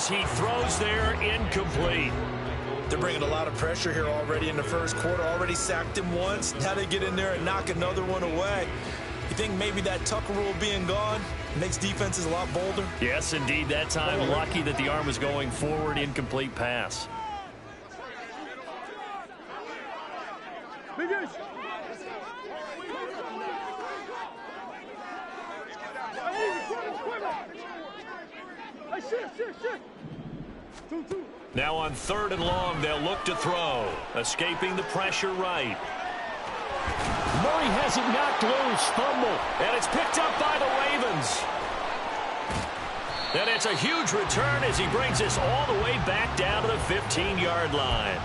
as he throws there, incomplete. They're bringing a lot of pressure here already in the first quarter. Already sacked him once. Now they get in there and knock another one away. You think maybe that Tucker rule being gone makes defenses a lot bolder? Yes, indeed. That time, lucky that the arm was going forward. Incomplete pass. Now on 3rd and long, they'll look to throw. Escaping the pressure right. Murray has it knocked loose. Fumble. And it's picked up by the Ravens. And it's a huge return as he brings this all the way back down to the 15-yard line.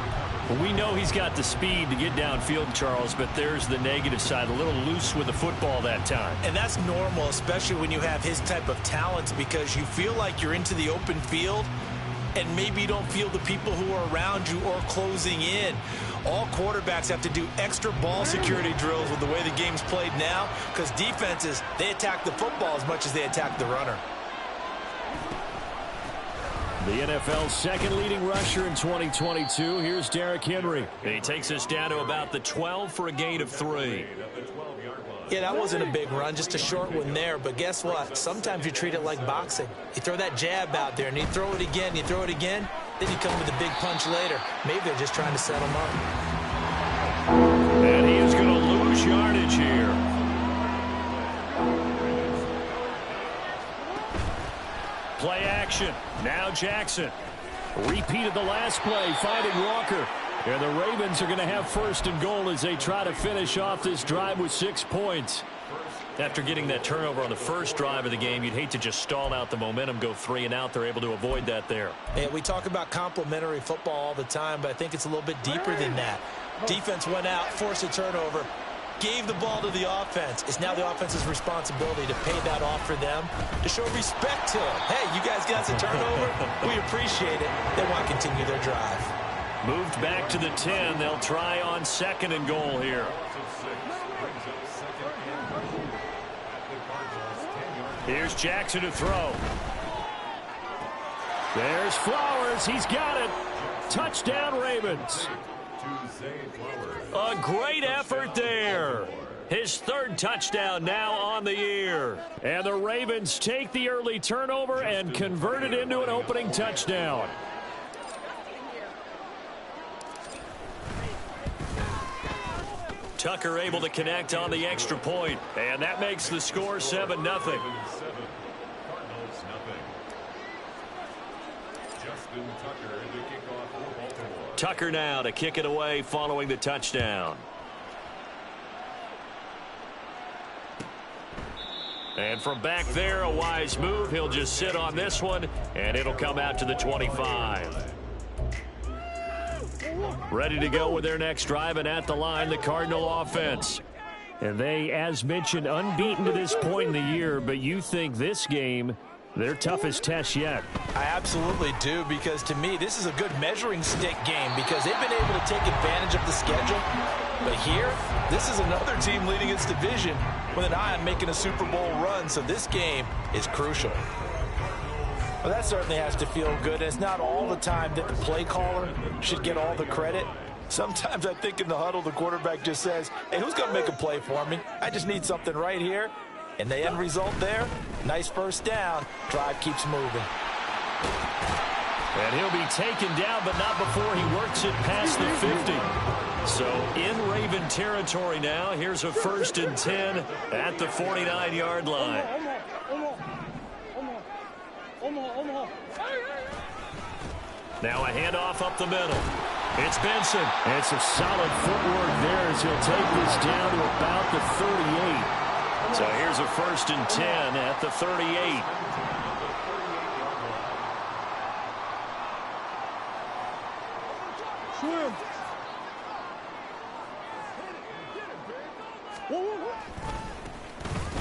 Well, we know he's got the speed to get downfield, Charles, but there's the negative side. A little loose with the football that time. And that's normal, especially when you have his type of talent, because you feel like you're into the open field and maybe you don't feel the people who are around you or closing in. All quarterbacks have to do extra ball security drills with the way the game's played now, because defenses, they attack the football as much as they attack the runner. The NFL's second leading rusher in 2022. Here's Derrick Henry. He takes us down to about the 12 for a gain of 3. Yeah, that wasn't a big run, just a short one there. But guess what? Sometimes you treat it like boxing. You throw that jab out there, and you throw it again, you throw it again, then you come with a big punch later. Maybe they're just trying to set him up. And he is going to lose yardage here. Play action. Now Jackson. Repeated the last play, finding Walker. And the Ravens are going to have 1st and goal as they try to finish off this drive with 6 points. After getting that turnover on the first drive of the game, you'd hate to just stall out the momentum, go 3 and out. They're able to avoid that there. Yeah, we talk about complementary football all the time, but I think it's a little bit deeper than that. Defense went out, forced a turnover, gave the ball to the offense. It's now the offense's responsibility to pay that off for them, to show respect to them. Hey, you guys got a turnover? We appreciate it. They want to continue their drive. Moved back to the 10. They'll try on 2nd and goal here. Here's Jackson to throw. There's Flowers. He's got it. Touchdown, Ravens. A great effort there. His 3rd touchdown now on the year. And the Ravens take the early turnover and convert it into an opening touchdown. Tucker able to connect on the extra point, and that makes the score 7-0. Tucker now to kick it away following the touchdown. And from back there, a wise move. He'll just sit on this one, and it'll come out to the 25. Ready to go with their next drive, and at the line, the Cardinal offense. And they, as mentioned, unbeaten to this point in the year, but you think this game, their toughest test yet. I absolutely do, because to me, this is a good measuring stick game because they've been able to take advantage of the schedule. But here, this is another team leading its division with an eye on making a Super Bowl run, so this game is crucial. Well, that certainly has to feel good. And it's not all the time that the play caller should get all the credit. Sometimes I think in the huddle, the quarterback just says, hey, who's going to make a play for me? I just need something right here. And the end result there, nice first down. Drive keeps moving. And he'll be taken down, but not before he works it past the 50. So in Raven territory now. Here's a 1st and 10 at the 49-yard line. Now a handoff up the middle. It's Benson. And some solid footwork there as he'll take this down to about the 38. So here's a 1st and 10 at the 38.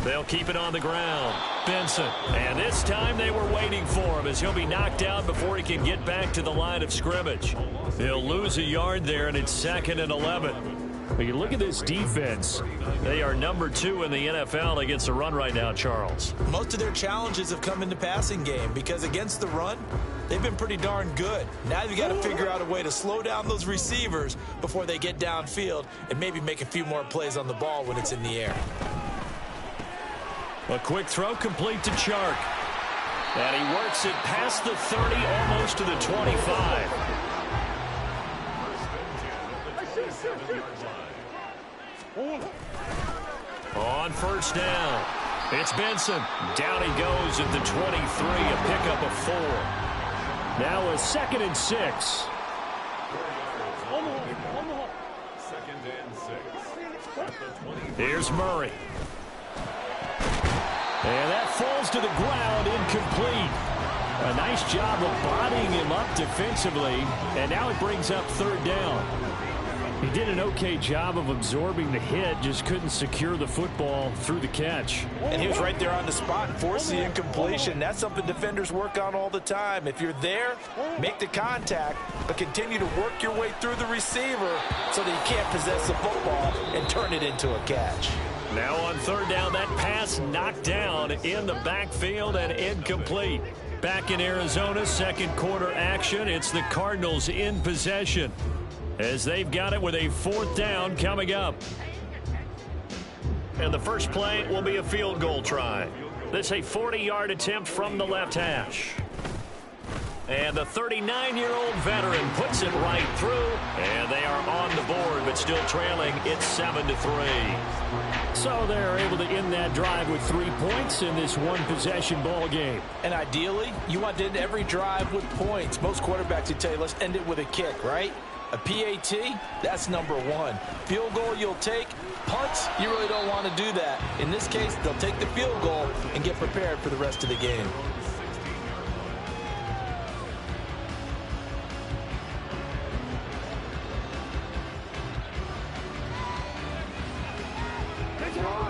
They'll keep it on the ground. Benson. And this time they were waiting for him as he'll be knocked out before he can get back to the line of scrimmage. He'll lose a yard there, and it's 2nd and 11. When you look at this defense, they are number 2 in the NFL against the run right now, Charles. Most of their challenges have come in the passing game because against the run, they've been pretty darn good. Now you've got to figure out a way to slow down those receivers before they get downfield and maybe make a few more plays on the ball when it's in the air. A quick throw complete to Chark. And he works it past the 30, almost to the 25. On first down, it's Benson. Down he goes at the 23, a pickup of 4. Now a 2nd and 6. Here's Murray. And that falls to the ground, incomplete. A nice job of bodying him up defensively, and now it brings up 3rd down. He did an okay job of absorbing the hit, just couldn't secure the football through the catch. And he was right there on the spot and forced the incompletion. That's something defenders work on all the time. If you're there, make the contact, but continue to work your way through the receiver so that you can't possess the football and turn it into a catch. Now on 3rd down, that pass knocked down in the backfield and incomplete. Back in Arizona, 2nd quarter action. It's the Cardinals in possession as they've got it with a 4th down coming up. And the first play will be a field goal try. This a 40-yard attempt from the left hash. And the 39-year-old veteran puts it right through, and they are on the board, but still trailing. It's 7-3. So they're able to end that drive with 3 points in this one-possession ball game. And ideally, you want to end every drive with points. Most quarterbacks would tell you, let's end it with a kick, right? A PAT, that's number 1. Field goal you'll take. Punts, you really don't want to do that. In this case, they'll take the field goal and get prepared for the rest of the game.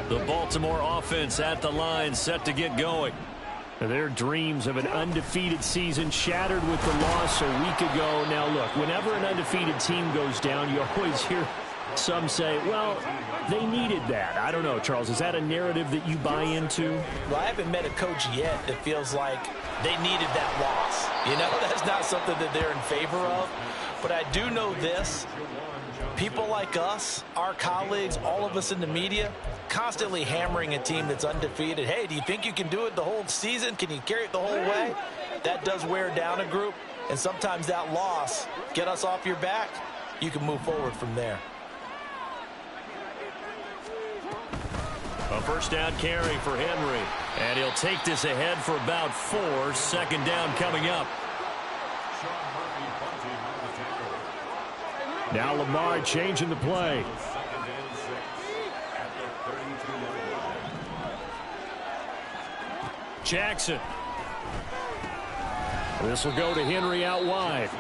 The Baltimore offense at the line, set to get going. Their dreams of an undefeated season shattered with the loss a week ago. Now, look, whenever an undefeated team goes down, you always hear some say, well, they needed that. I don't know, Charles. Is that a narrative that you buy into? Well, I haven't met a coach yet that feels like they needed that loss. You know, that's not something that they're in favor of. But I do know this. People like us, our colleagues, all of us in the media, constantly hammering a team that's undefeated. Hey, do you think you can do it the whole season? Can you carry it the whole way? That does wear down a group, and sometimes that loss, get us off your back, you can move forward from there. A first down carry for Henry, and he'll take this ahead for about 4. 2nd down coming up. Now Lamar changing the play. Jackson. This will go to Henry out wide.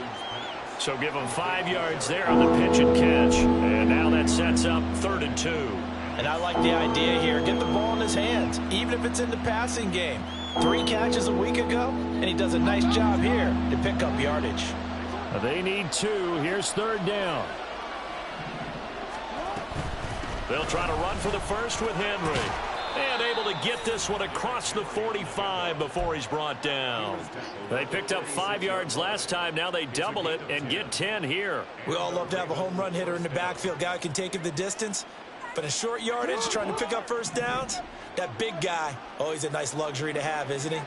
So give him 5 yards there on the pitch and catch. And now that sets up 3rd and 2. And I like the idea here. Get the ball in his hands, even if it's in the passing game. 3 catches a week ago, and he does a nice job here to pick up yardage. They need 2. Here's 3rd down. They'll try to run for the first with Henry. And able to get this one across the 45 before he's brought down. They picked up 5 yards last time. Now they double it and get 10 here. We all love to have a home run hitter in the backfield. Guy who can take it the distance. But in short yardage, trying to pick up first downs, that big guy, always a nice luxury to have, isn't he?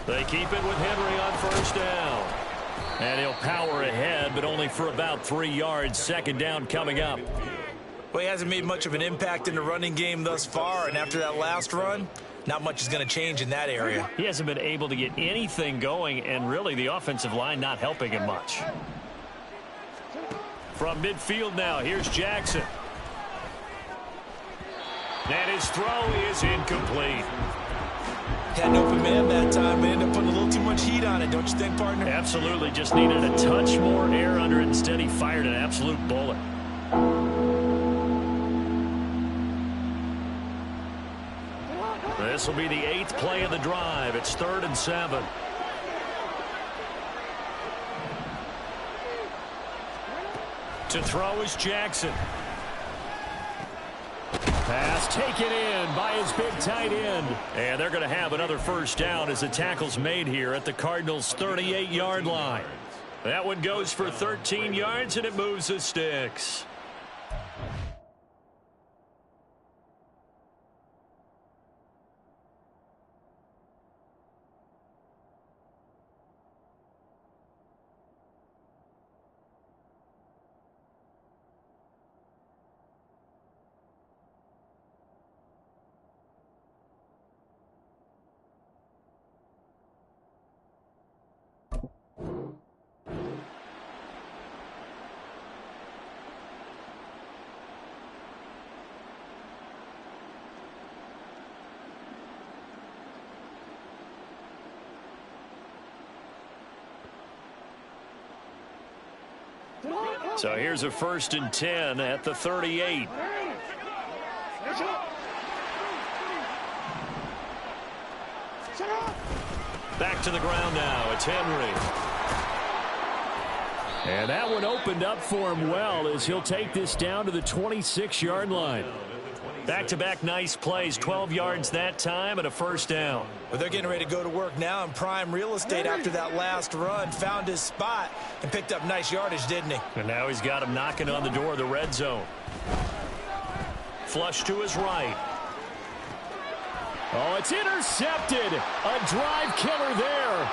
They keep it with Henry on first down. And he'll power ahead, but only for about 3 yards. 2nd down coming up. Well, he hasn't made much of an impact in the running game thus far, and after that last run, not much is going to change in that area. He hasn't been able to get anything going, and really the offensive line not helping him much. From midfield now, here's Jackson. And his throw is incomplete. Had an open man that time, but ended up putting a little too much heat on it, don't you think, partner? Absolutely, just needed a touch more air under it. Instead, he fired an absolute bullet. This will be the 8th play of the drive. It's 3rd and 7. To throw is Jackson. Pass taken in by his big tight end. And they're going to have another first down as the tackle's made here at the Cardinals' 38-yard line. That one goes for 13 yards, and it moves the sticks. So here's a 1st and 10 at the 38. Back to the ground now. It's Henry. And that one opened up for him well as he'll take this down to the 26-yard line. Back-to-back nice plays, 12 yards that time and a first down. Well, they're getting ready to go to work now in prime real estate after that last run. Found his spot and picked up nice yardage, didn't he? And now he's got him knocking on the door of the red zone. Flush to his right. Oh, it's intercepted. A drive killer there.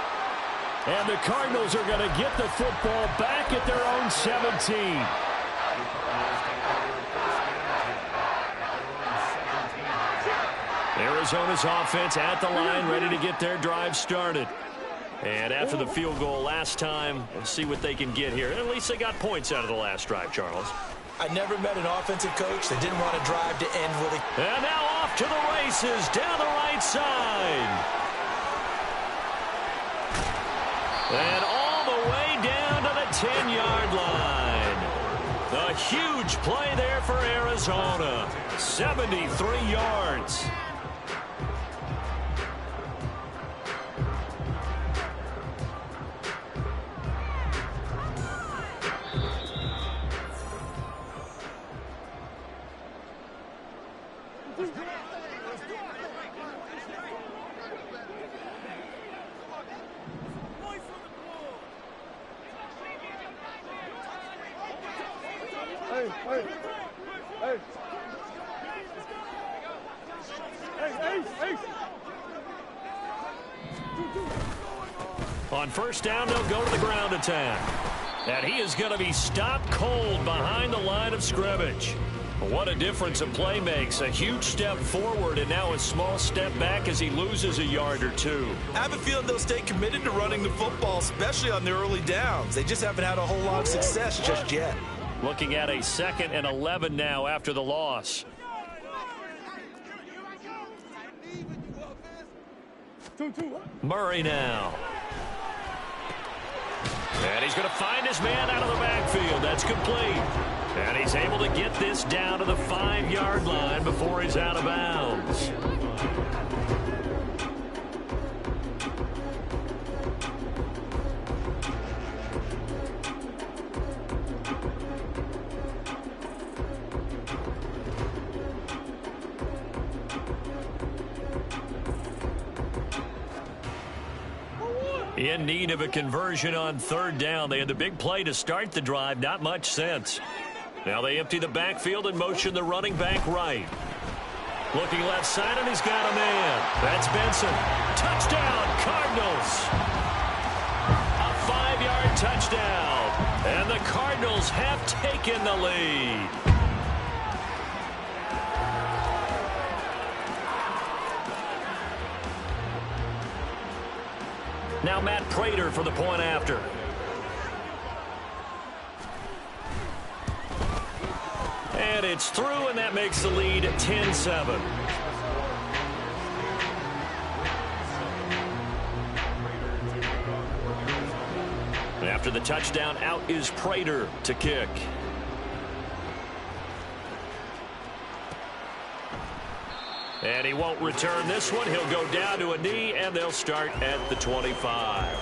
And the Cardinals are going to get the football back at their own 17. Arizona's offense at the line, ready to get their drive started. And after the field goal last time, we'll see what they can get here. At least they got points out of the last drive, Charles. I never met an offensive coach that didn't want to drive to end with it. And now off to the races down the right side. And all the way down to the 10-yard line. A huge play there for Arizona. 73 yards. On first down, they'll go to the ground attack. And he is going to be stopped cold behind the line of scrimmage. What a difference a play makes. A huge step forward and now a small step back as he loses a yard or two. I have a feeling they'll stay committed to running the football, especially on the early downs. They just haven't had a whole lot of success just yet. Looking at a 2nd and 11 now after the loss. Murray now. And he's going to find his man out of the backfield. That's complete. And he's able to get this down to the 5-yard line before he's out of bounds. In need of a conversion on 3rd down. They had the big play to start the drive. Not much sense. Now they empty the backfield and motion the running back right. Looking left side, and he's got a man. That's Benson. Touchdown, Cardinals. A 5-yard touchdown. And the Cardinals have taken the lead. Now Matt Prater for the point after. And it's through, and that makes the lead 10-7. After the touchdown, out is Prater to kick. And he won't return this one. He'll go down to a knee, and they'll start at the 25.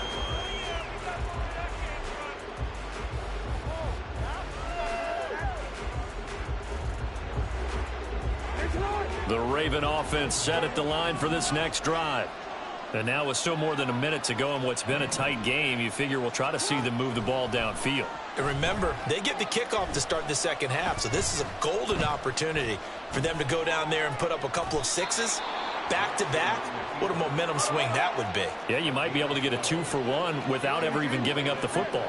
The Raven offense set at the line for this next drive. And now with still more than a minute to go in what's been a tight game, you figure we'll try to see them move the ball downfield. And remember, they get the kickoff to start the second half, so this is a golden opportunity for them to go down there and put up a couple of sixes back-to-back. What a momentum swing that would be. Yeah, you might be able to get a 2-for-1 without ever even giving up the football.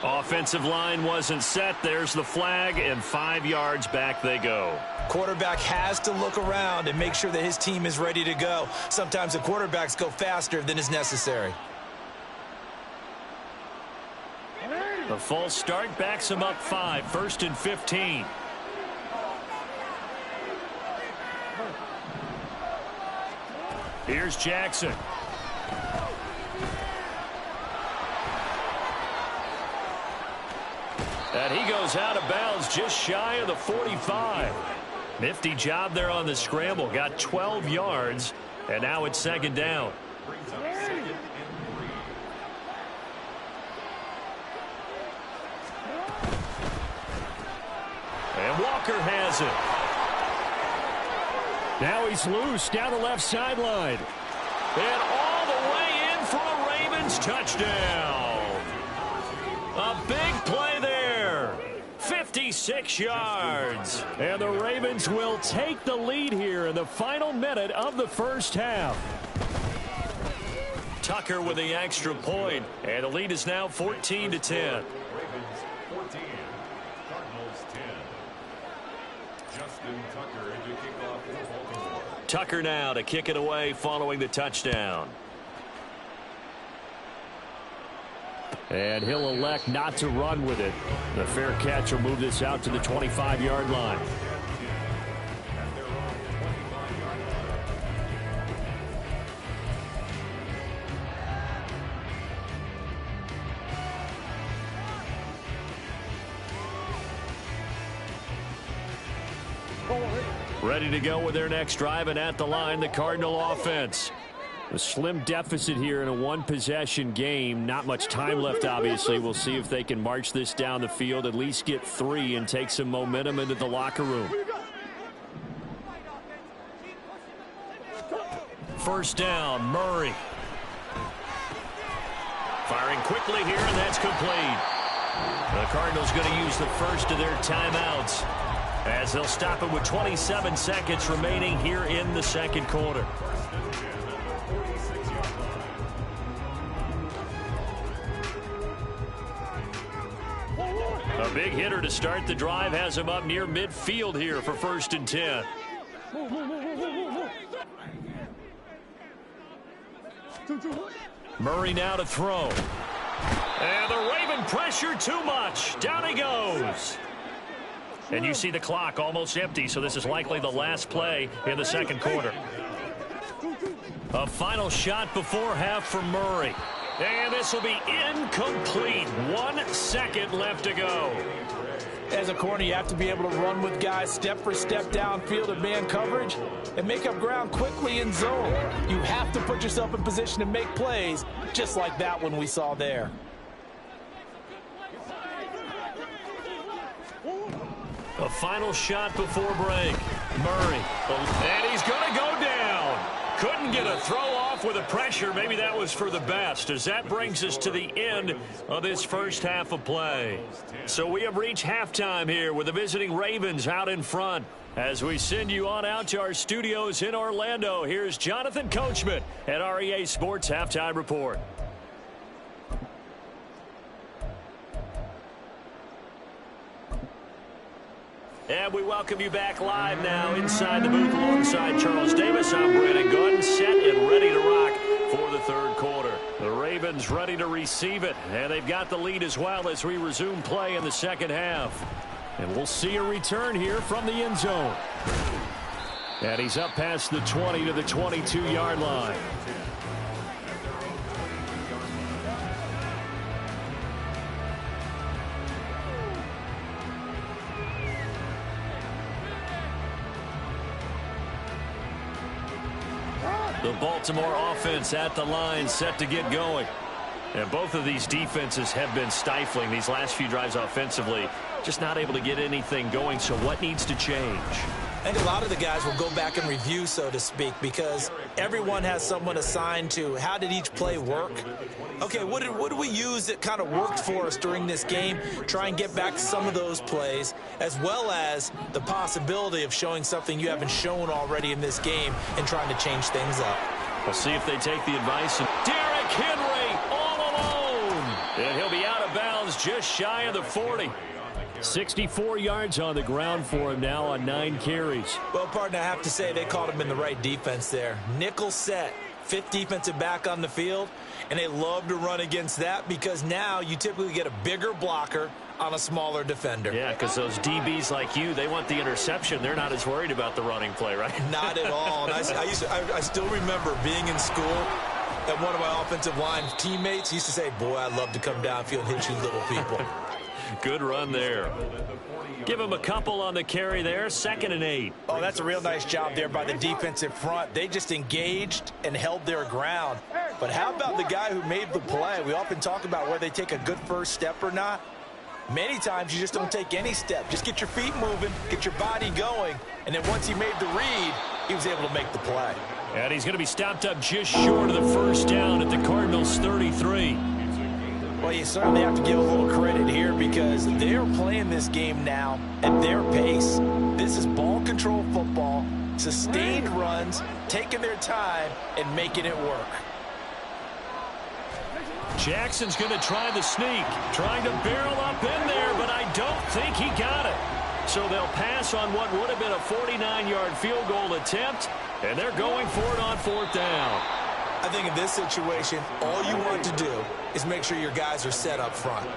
Offensive line wasn't set. There's the flag, and 5 yards back they go. Quarterback has to look around and make sure that his team is ready to go. Sometimes the quarterbacks go faster than is necessary. The false start backs him up 5, 1st and 15. Here's Jackson. And he goes out of bounds just shy of the 45. Nifty job there on the scramble. Got 12 yards, and now it's second down. And Walker has it. Now he's loose down the left sideline. And all the way in for a Ravens touchdown. A big play there. 56 yards. And the Ravens will take the lead here in the final minute of the first half. Tucker with the extra point, and the lead is now 14-10. Tucker now to kick it away following the touchdown. And he'll elect not to run with it. The fair catch will move this out to the 25-yard line. Ready to go with their next drive, and at the line, the Cardinal offense. A slim deficit here in a one-possession game. Not much time left, obviously. We'll see if they can march this down the field, at least get 3, and take some momentum into the locker room. First down, Murray. Firing quickly here, and that's complete. The Cardinals going to use the first of their timeouts, as they'll stop it with 27 seconds remaining here in the second quarter. A big hitter to start the drive has him up near midfield here for 1st and 10. Murray now to throw. And the Raven pressure too much. Down he goes. And you see the clock almost empty, so this is likely the last play in the second quarter. A final shot before half from Murray. And this will be incomplete. 1 second left to go. As a corner, you have to be able to run with guys step for step downfield in man coverage and make up ground quickly in zone. You have to put yourself in position to make plays, just like that one we saw there. A final shot before break. Murray. And he's going to go down. Couldn't get a throw off with the pressure. Maybe that was for the best, as that brings us to the end of this first half of play. So we have reached halftime here with the visiting Ravens out in front. As we send you on out to our studios in Orlando, here's Jonathan Coachman at REA Sports Halftime Report. And we welcome you back live now inside the booth alongside Charles Davis. I'm Brandon Gordon, set and ready to rock for the third quarter. The Ravens ready to receive it, and they've got the lead as well as we resume play in the second half. And we'll see a return here from the end zone. And he's up past the 20 to the 22-yard line. The Baltimore offense at the line, set to get going. And both of these defenses have been stifling these last few drives offensively. Just not able to get anything going, so what needs to change? I think a lot of the guys will go back and review, so to speak, because everyone has someone assigned to how did each play work. Okay, what did we use that kind of worked for us during this game? Try and get back to some of those plays, as well as the possibility of showing something you haven't shown already in this game and trying to change things up. We'll see if they take the advice. Derrick Henry all alone. And he'll be out of bounds just shy of the 40. 64 yards on the ground for him now on 9 carries. Well, partner, I have to say they caught him in the right defense there. Nickel set, 5th defensive back on the field, and they love to run against that because now you typically get a bigger blocker on a smaller defender. Yeah, because those DBs like you, they want the interception. They're not as worried about the running play, right? Not at all. And I still remember being in school, and one of my offensive line teammates used to say, boy, I'd love to come downfield and hit you little people. Good run there. Give him a couple on the carry there. 2nd and 8. Oh, that's a real nice job there by the defensive front. They just engaged and held their ground. But how about the guy who made the play? We often talk about whether they take a good first step or not. Many times you just don't take any step. Just get your feet moving, get your body going, and then once he made the read, he was able to make the play. And he's going to be stopped up just short of the first down at the Cardinals' 33. Well, you certainly have to give a little credit here because they're playing this game now at their pace. This is ball control football, sustained runs, taking their time, and making it work. Jackson's going to try the sneak, trying to barrel up in there, but I don't think he got it. So they'll pass on what would have been a 49-yard field goal attempt, and they're going for it on 4th down. I think in this situation, all you want to do is make sure your guys are set up front.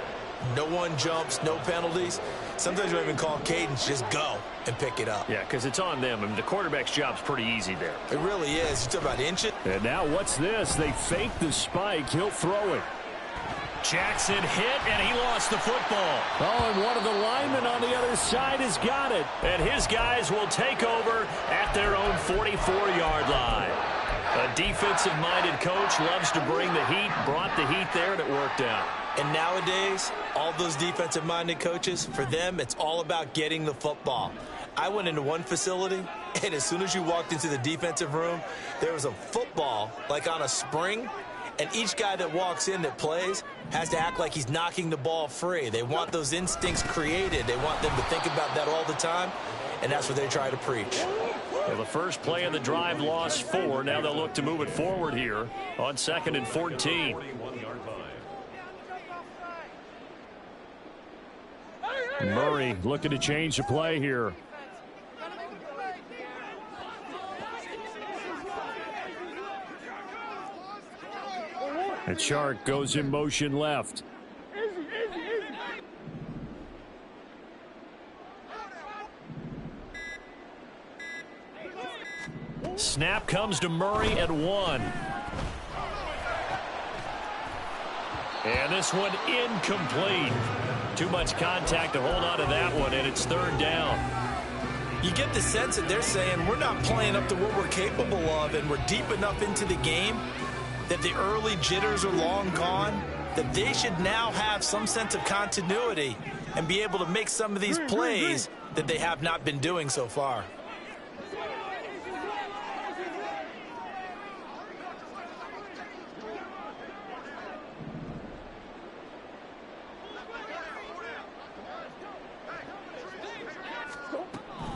No one jumps, no penalties. Sometimes you don't even call cadence, just go and pick it up. Yeah, because it's on them. I mean, the quarterback's job's pretty easy there. It really is. You talk about inches. And now what's this? They fake the spike. He'll throw it. Jackson hit, and he lost the football. Oh, and one of the linemen on the other side has got it. And his guys will take over at their own 44-yard line. A defensive-minded coach loves to bring the heat, brought the heat there, and it worked out. And nowadays, all those defensive-minded coaches, for them, it's all about getting the football. I went into one facility, and as soon as you walked into the defensive room, there was a football, like on a spring, and each guy that walks in that plays has to act like he's knocking the ball free. They want those instincts created. They want them to think about that all the time, and that's what they try to preach. Well, the first play of the drive lost 4. Now they'll look to move it forward here on 2nd and 14. Murray looking to change the play here. And Shark goes in motion left. Snap comes to Murray at 1. And this one incomplete. Too much contact to hold on to that one, and it's 3rd down. You get the sense that they're saying we're not playing up to what we're capable of, and we're deep enough into the game that the early jitters are long gone, that they should now have some sense of continuity and be able to make some of these plays that they have not been doing so far.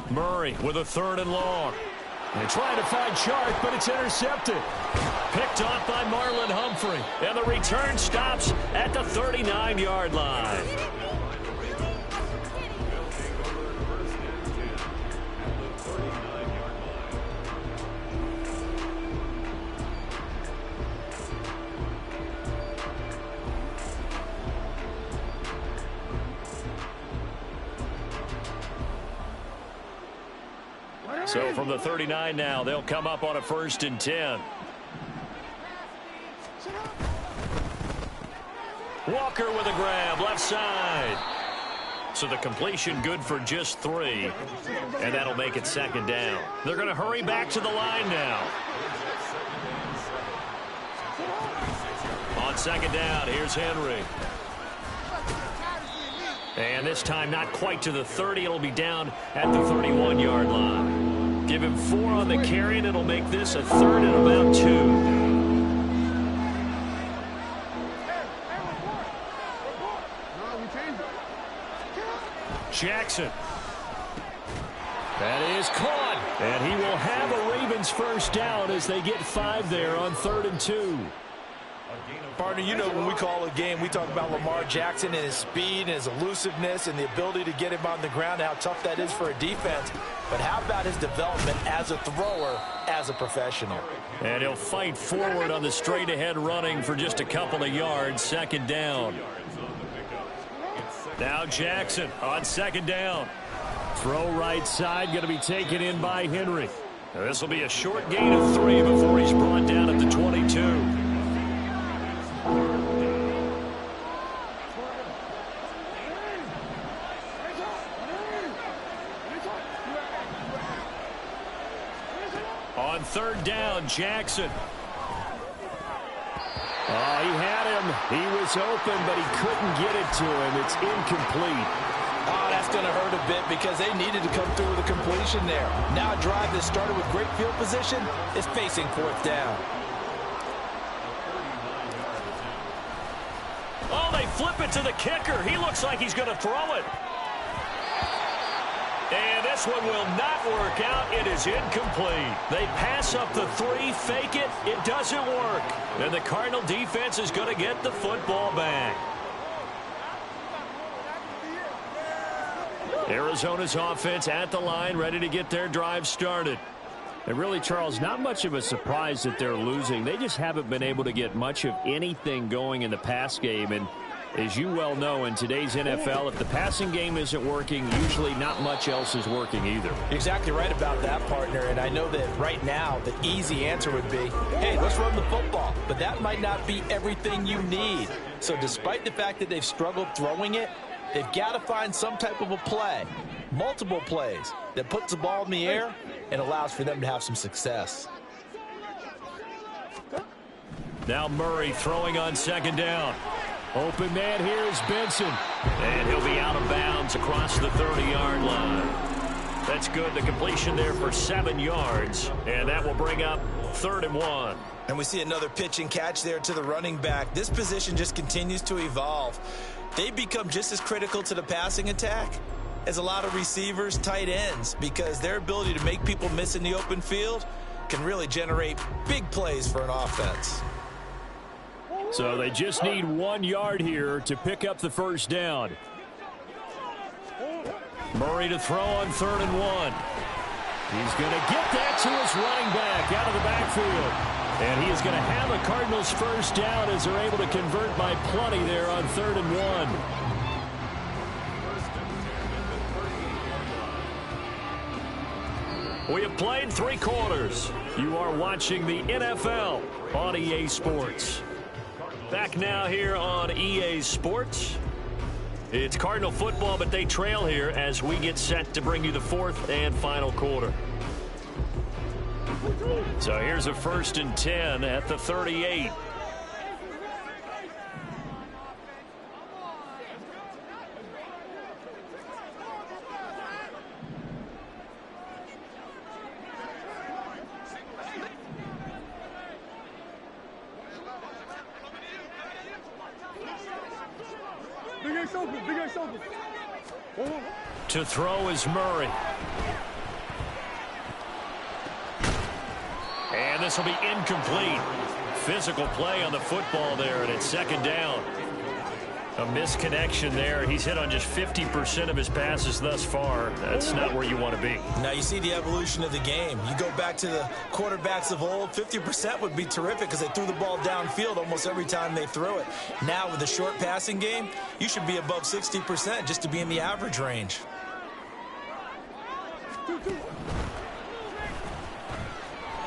Murray with a 3rd and long. They try to find Shark, but it's intercepted. Picked off by Marlon Humphrey. And the return stops at the 39-yard line. So from the 39 now, they'll come up on a 1st and 10. Walker with a grab, left side. So the completion good for just 3. And that'll make it 2nd down. They're going to hurry back to the line now. On 2nd down, here's Henry. And this time not quite to the 30. It'll be down at the 31-yard line. Give him 4 on the carry, and it'll make this a 3rd and about 2. Jackson. That is caught. And he will have a Ravens first down as they get 5 there on 3rd and 2. Partner, you know when we call a game, we talk about Lamar Jackson and his speed and his elusiveness and the ability to get him on the ground, how tough that is for a defense. But how about his development as a thrower, as a professional? And he'll fight forward on the straight-ahead running for just a couple of yards, 2nd down. Now Jackson on 2nd down. Throw right side, going to be taken in by Henry. This will be a short gain of 3 before he's brought down at the 22. On 3rd down, Jackson. Oh, he had him. He was open, but he couldn't get it to him. It's incomplete. Oh, that's going to hurt a bit because they needed to come through with a completion there. Now a drive that started with great field position is facing 4th down. Oh, they flip it to the kicker. He looks like he's going to throw it. And this one will not work out. It is incomplete. They pass up the 3, fake it. It doesn't work. And the Cardinal defense is going to get the football back. Arizona's offense at the line, ready to get their drive started. And really, Charles, not much of a surprise that they're losing. They just haven't been able to get much of anything going in the pass game. And as you well know, in today's NFL, if the passing game isn't working, usually not much else is working either. Exactly right about that, partner. And I know that right now the easy answer would be, hey, let's run the football. But that might not be everything you need. So despite the fact that they've struggled throwing it, they've got to find some type of a play, multiple plays, that puts the ball in the air and allows for them to have some success. Now Murray throwing on 2nd down. Open man here is Benson. And he'll be out of bounds across the 30-yard line. That's good. The completion there for 7 yards. And that will bring up 3rd and 1. And we see another pitch and catch there to the running back. This position just continues to evolve. They become just as critical to the passing attack as a lot of receivers, tight ends, because their ability to make people miss in the open field can really generate big plays for an offense. So they just need 1 yard here to pick up the first down. Murray to throw on 3rd and 1. He's going to get that to his running back out of the backfield. And he is going to have a Cardinals first down as they're able to convert by plenty there on 3rd and 1. We have played 3 quarters. You are watching the NFL on EA Sports. Back now here on EA Sports. It's Cardinal football, but they trail here as we get set to bring you the 4th and final quarter. So here's a 1st and 10 at the 38. To throw is Murray. And this will be incomplete. Physical play on the football there, and it's 2nd down. A misconnection there. He's hit on just 50% of his passes thus far. That's not where you want to be. Now you see the evolution of the game. You go back to the quarterbacks of old, 50% would be terrific because they threw the ball downfield almost every time they threw it. Now with the short passing game, you should be above 60% just to be in the average range.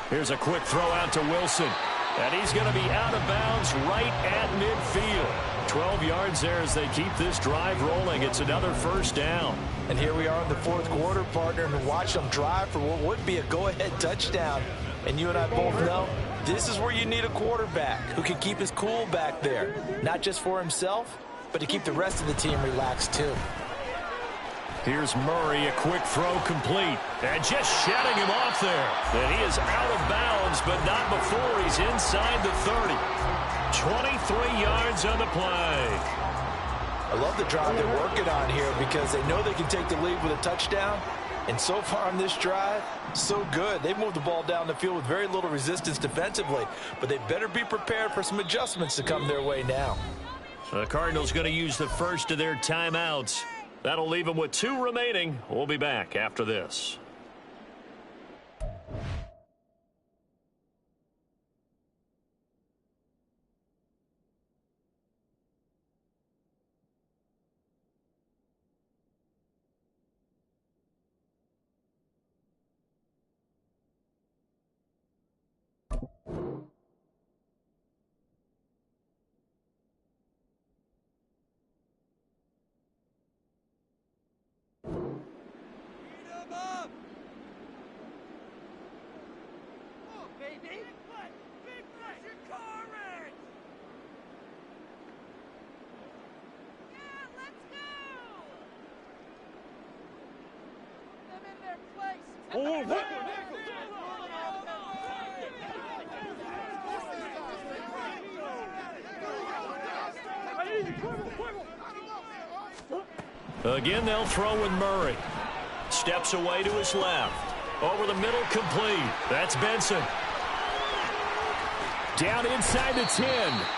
Here's a quick throw out to Wilson. And he's going to be out of bounds right at midfield. 12 yards there as they keep this drive rolling. It's another first down. And here we are in the 4th quarter, partner, and watch them drive for what would be a go-ahead touchdown. And you and I both know this is where you need a quarterback who can keep his cool back there. Not just for himself, but to keep the rest of the team relaxed too. Here's Murray, a quick throw complete. And just shedding him off there. And he is out of bounds, but not before he's inside the 30. 23 yards on the play. I love the drive they're working on here because they know they can take the lead with a touchdown. And so far on this drive, so good. They've moved the ball down the field with very little resistance defensively. But they better be prepared for some adjustments to come their way now. The Cardinals going to use the first of their timeouts. That'll leave them with 2 remaining. We'll be back after this. Again, they'll throw with Murray. Steps away to his left. Over the middle, complete. That's Benson. Down inside the 10.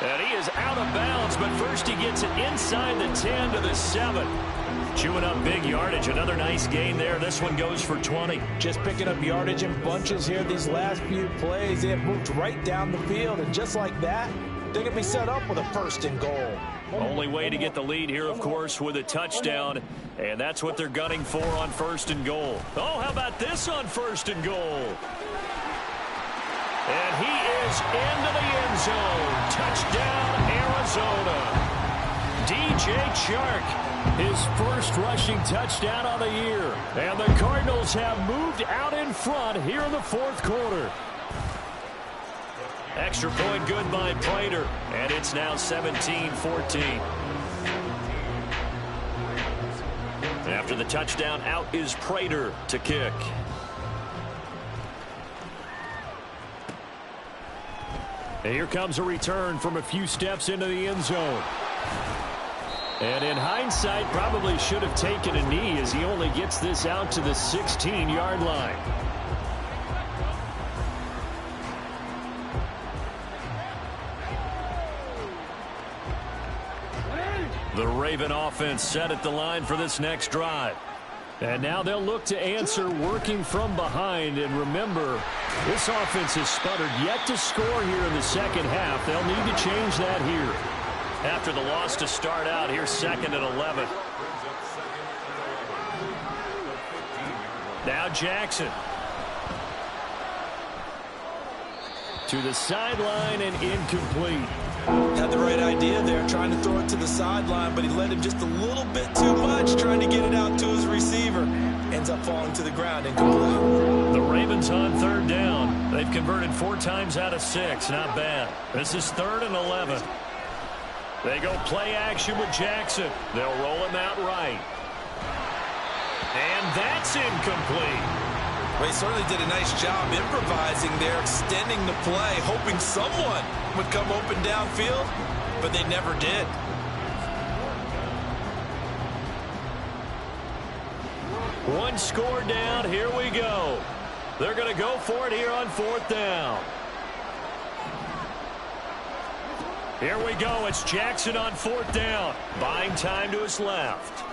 And he is out of bounds, but first he gets it inside the 10 to the 7. Chewing up big yardage. Another nice gain there. This one goes for 20. Just picking up yardage in bunches here these last few plays. They have moved right down the field, and just like that, they're going to be set up with a 1st and goal. Only way to get the lead here, of course, with a touchdown. And that's what they're gunning for on 1st and goal. Oh, how about this on 1st and goal? And he is into the end zone. Touchdown, Arizona. DJ Chark, his first rushing touchdown of the year. And the Cardinals have moved out in front here in the 4th quarter. Extra point good by Prater. And it's now 17-14. After the touchdown, out is Prater to kick. And here comes a return from a few steps into the end zone. And in hindsight, probably should have taken a knee as he only gets this out to the 16-yard line. The Raven offense set at the line for this next drive. And now they'll look to answer working from behind. And remember, this offense has sputtered yet to score here in the second half. They'll need to change that here. After the loss to start out, here's 2nd and 11. Now Jackson. To the sideline and incomplete. Had the right idea there, trying to throw it to the sideline, but he led him just a little bit too much, trying to get it out to his receiver. Ends up falling to the ground, incomplete. The Ravens on 3rd down. They've converted 4 times out of 6. Not bad. This is 3rd and 11. They go play action with Jackson. They'll roll him out right. And that's incomplete. Well, he certainly did a nice job improvising there, extending the play, hoping someone would come open downfield, but they never did. One score down. Here we go. They're going to go for it here on 4th down. Here we go. It's Jackson on 4th down. Buying time to his left.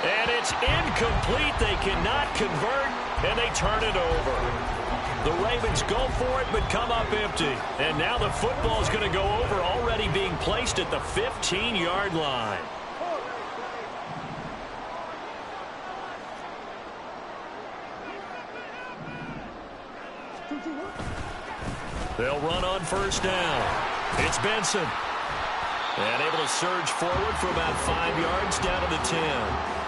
And it's incomplete. They cannot convert, and they turn it over. The Ravens go for it, but come up empty. And now the football is going to go over, already being placed at the 15-yard line. They'll run on 1st down. It's Benson. And able to surge forward for about 5 yards down to the 10.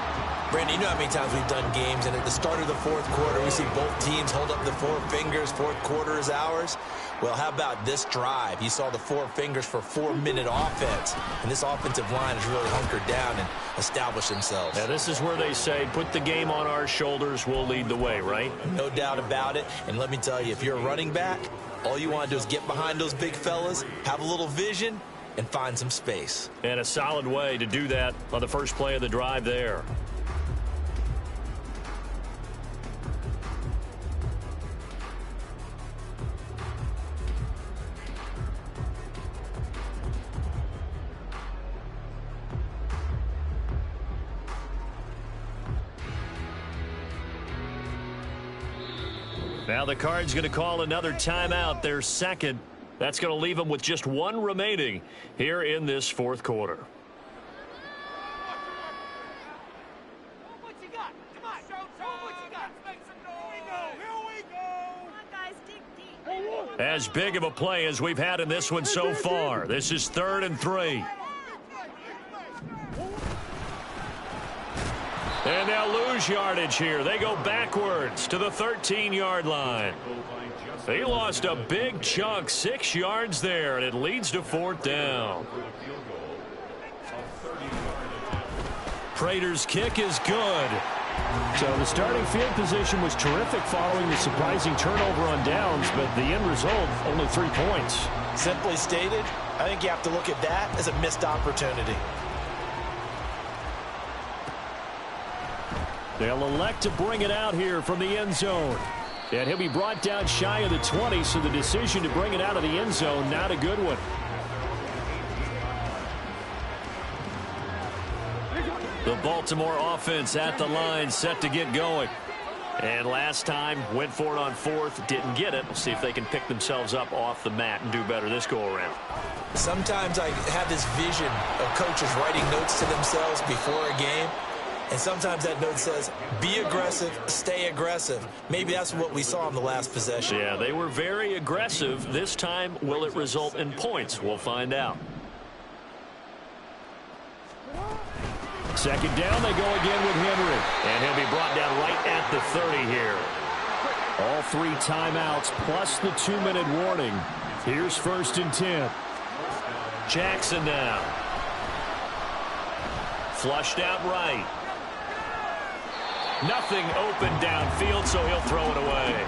Brandon, you know how many times we've done games, and at the start of the fourth quarter, we see both teams hold up the four fingers, fourth quarter is ours. Well, how about this drive? You saw the four fingers for 4-minute offense, and this offensive line has really hunkered down and established themselves. Now, this is where they say, put the game on our shoulders, we'll lead the way, right? No doubt about it, and let me tell you, if you're a running back, all you want to do is get behind those big fellas, have a little vision, and find some space. And a solid way to do that on the first play of the drive there. Now the Cards going to call another timeout, their second. That's going to leave them with just one remaining here in this fourth quarter. What you got? Come on. What you got? Make some noise. Here we go. Come on, guys. Dig deep. As big of a play as we've had in this one so far. This is 3rd and 3. And they'll lose yardage here. They go backwards to the 13-yard line. They lost a big chunk, 6 yards there, and it leads to 4th down. Prater's kick is good. So the starting field position was terrific following the surprising turnover on downs, but the end result, only 3 points. Simply stated, I think you have to look at that as a missed opportunity. They'll elect to bring it out here from the end zone. And he'll be brought down shy of the 20, so the decision to bring it out of the end zone, not a good one. The Baltimore offense at the line, set to get going. And last time, went for it on 4th, didn't get it. We'll see if they can pick themselves up off the mat and do better this go-around. Sometimes I have this vision of coaches writing notes to themselves before a game. And sometimes that note says, be aggressive, stay aggressive. Maybe that's what we saw in the last possession. Yeah, they were very aggressive. This time, will it result in points? We'll find out. 2nd down, they go again with Henry. And he'll be brought down right at the 30 here. All 3 timeouts plus the 2-minute warning. Here's 1st and 10. Jackson now. Flushed out right. Nothing open downfield, so he'll throw it away.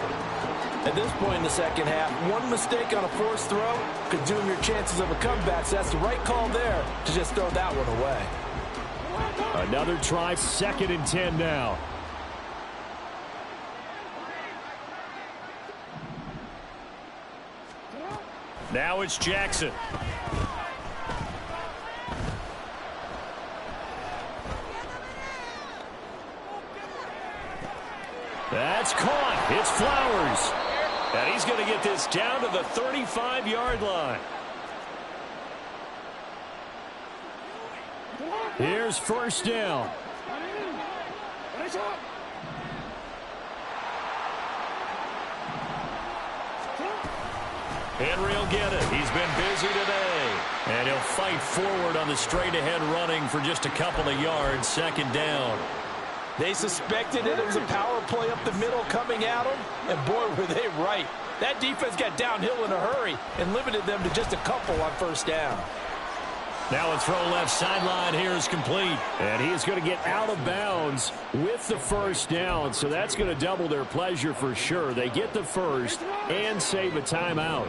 At this point in the second half, one mistake on a forced throw could doom your chances of a comeback. So that's the right call there to just throw that one away. Another try, 2nd and 10 now. Now it's Jackson. That's caught. It's Flowers. And he's going to get this down to the 35-yard line. Here's 1st down. Henry will get it. He's been busy today. And he'll fight forward on the straight-ahead running for just a couple of yards. 2nd down. They suspected it was a power play up the middle coming at them, and boy, were they right. That defense got downhill in a hurry and limited them to just a couple on 1st down. Now a throw left sideline here is complete. And he is going to get out of bounds with the 1st down, so that's going to double their pleasure for sure. They get the 1st and save a timeout.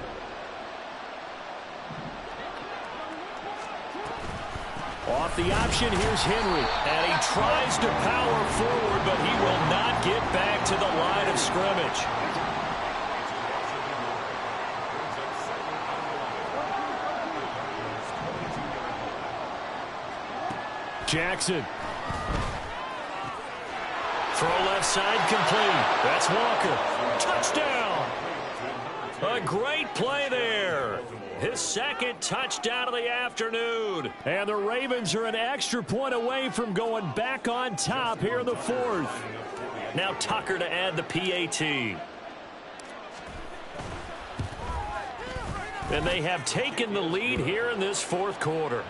Off the option, here's Henry. And he tries to power forward, but he will not get back to the line of scrimmage. Jackson. Throw left side complete. That's Walker. Touchdown. A great play there. His 2nd touchdown of the afternoon. And the Ravens are an extra point away from going back on top here in the 4th. Now Tucker to add the PAT. And they have taken the lead here in this 4th quarter.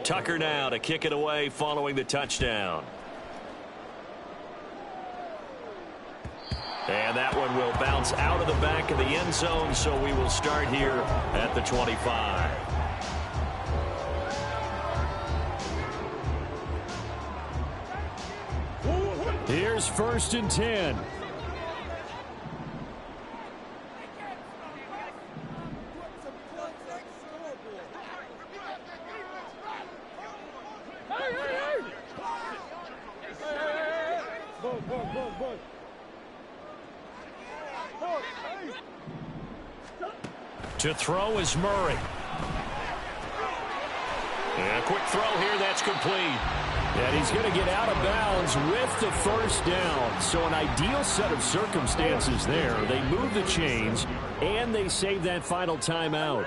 Tucker now to kick it away following the touchdown. And that one will bounce out of the back of the end zone, so we will start here at the 25. Here's 1st and 10. To throw is Murray. And a quick throw here, that's complete. And he's going to get out of bounds with the 1st down. So an ideal set of circumstances there. They move the chains, and they save that final timeout.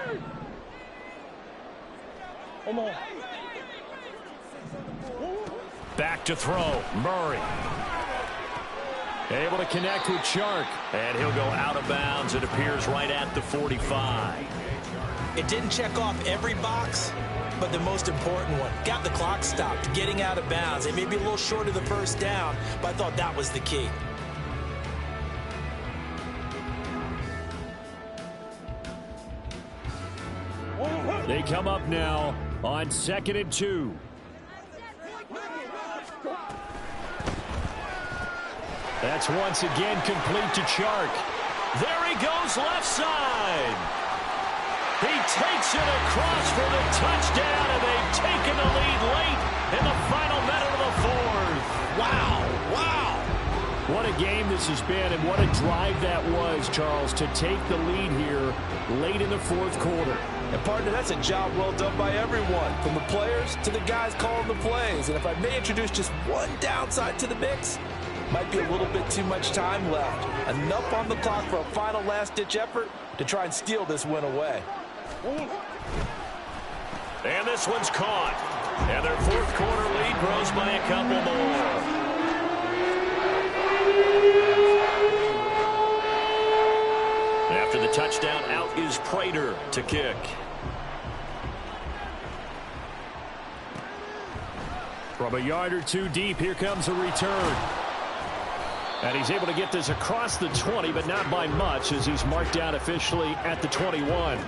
Back to throw, Murray. Able to connect with Chark. And he'll go out of bounds. It appears right at the 45. It didn't check off every box, but the most important one. Got the clock stopped, getting out of bounds. It may be a little short of the 1st down, but I thought that was the key. They come up now on 2nd and 2. That's once again complete to Chark. There he goes left side. He takes it across for the touchdown, and they've taken the lead late in the final minute of the 4th. Wow, wow. What a game this has been, and what a drive that was, Charles, to take the lead here late in the 4th quarter. And partner, that's a job well done by everyone, from the players to the guys calling the plays. And if I may introduce just one downside to the mix, might be a little bit too much time left. Enough on the clock for a final last-ditch effort to try and steal this win away. And this one's caught. And their 4th quarter lead grows by a couple more. After the touchdown, out is Prater to kick. From a yard or two deep, here comes a return. And he's able to get this across the 20, but not by much, as he's marked down officially at the 21.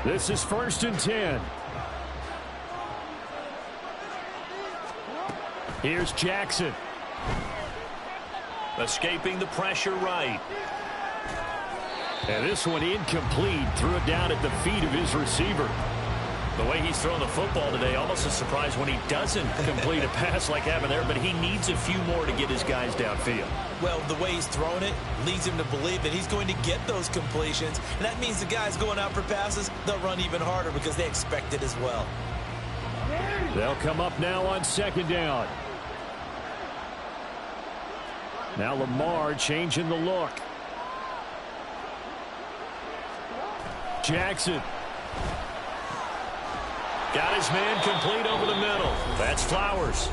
This is 1st and 10. Here's Jackson. Escaping the pressure right. And this one incomplete. Threw it down at the feet of his receiver. The way he's thrown the football today, almost a surprise when he doesn't complete a pass like having there, but he needs a few more to get his guys downfield. Well, the way he's thrown it leads him to believe that he's going to get those completions. And that means the guys going out for passes, they'll run even harder because they expect it as well. They'll come up now on 2nd down. Now Lamar changing the look. Jackson. Got his man complete over the middle. That's Flowers.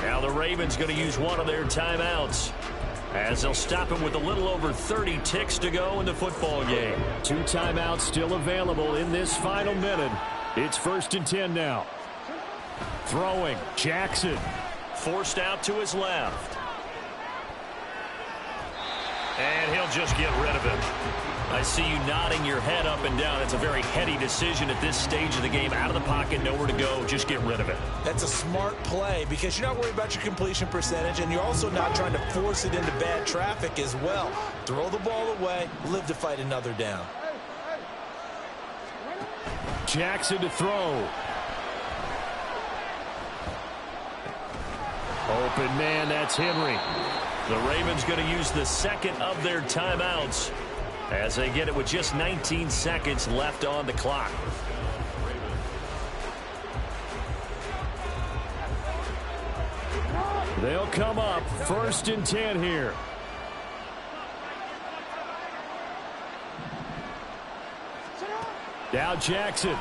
Now the Ravens going to use one of their timeouts, as they'll stop him with a little over 30 ticks to go in the football game. 2 timeouts still available in this final minute. It's 1st and 10 now. Throwing, Jackson. Forced out to his left. And he'll just get rid of it. I see you nodding your head up and down. It's a very heady decision at this stage of the game. Out of the pocket, nowhere to go. Just get rid of it. That's a smart play because you're not worried about your completion percentage, and you're also not trying to force it into bad traffic as well. Throw the ball away, live to fight another down. Jackson to throw. Open man, that's Henry. The Ravens going to use the second of their timeouts as they get it with just 19 seconds left on the clock. They'll come up 1st and 10 here. Now Jackson.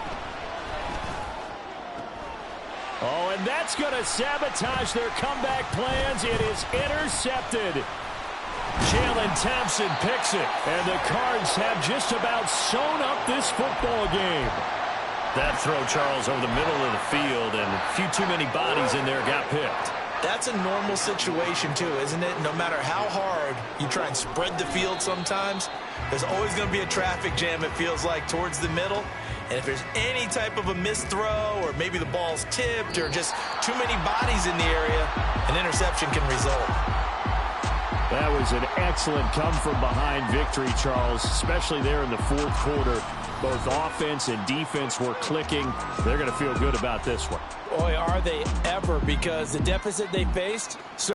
Oh, and that's going to sabotage their comeback plans. It is intercepted. Jalen Thompson picks it. And the Cards have just about sewn up this football game. That throw, Charles, over the middle of the field, and a few too many bodies in there got picked. That's a normal situation, too, isn't it? No matter how hard you try and spread the field sometimes, there's always going to be a traffic jam, it feels like, towards the middle. And if there's any type of a missed throw or maybe the ball's tipped or just too many bodies in the area, an interception can result. That was an excellent come-from-behind victory, Charles, especially there in the fourth quarter. Both offense and defense were clicking. They're going to feel good about this one. Boy, are they ever, because the deficit they faced